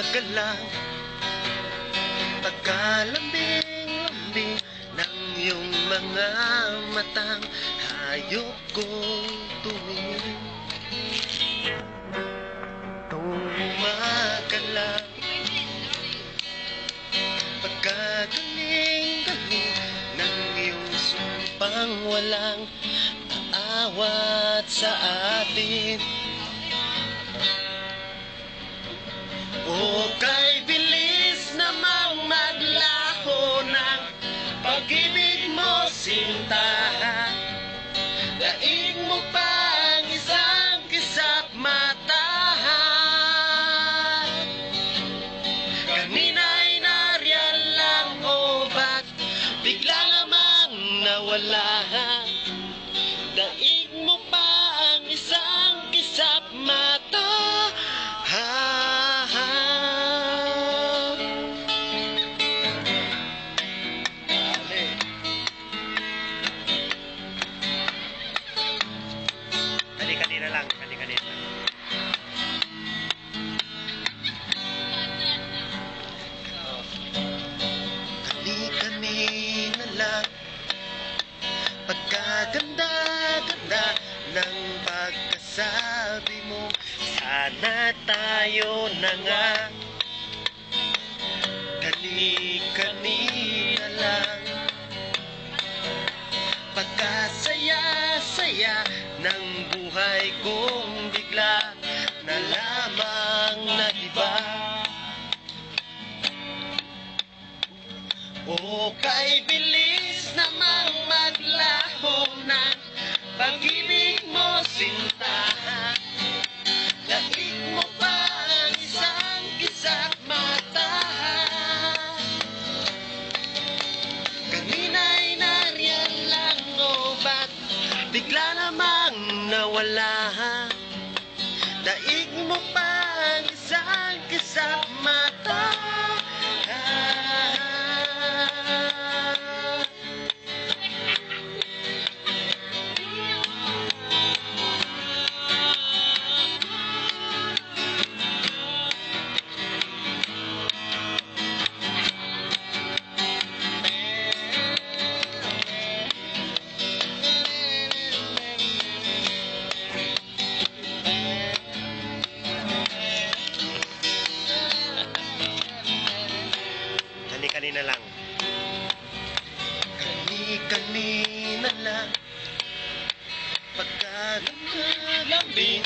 gumagalang pagkalambing-lambing ng iyong mga matang hayop kong tumingin. Gumagalang pagkagaling-galing ng iyong sumpang walang aawat sa atin. O kay bilis namang maglaho ng pag-ibig mo, sinta. Daig mo pa ang isang kisap mata. Kanina'y nariyan lang o ba't bigla namang nawala? Daig mo pa ang isang kisap mata. Kani-kanina lang, kani-kanina lang. Kani-kanina lang. Pagkaganda-ganda ng pagkasabi mo, sana tayo na nga. Kani-kanina lang. Pagkasaya-saya ng buhay kong bigla na lamang nag-iba. O kay bilis namang maglaho ng pag-ibig mo, sinta. Daig mo pa ang isang kisap mata. Kanina'y nariyan lang o ba't bigla namang nawala? Daig mo pa ang isang kisap mata. Kani-kanina lang. Kani-kanina lang. Pagkaganda-lambing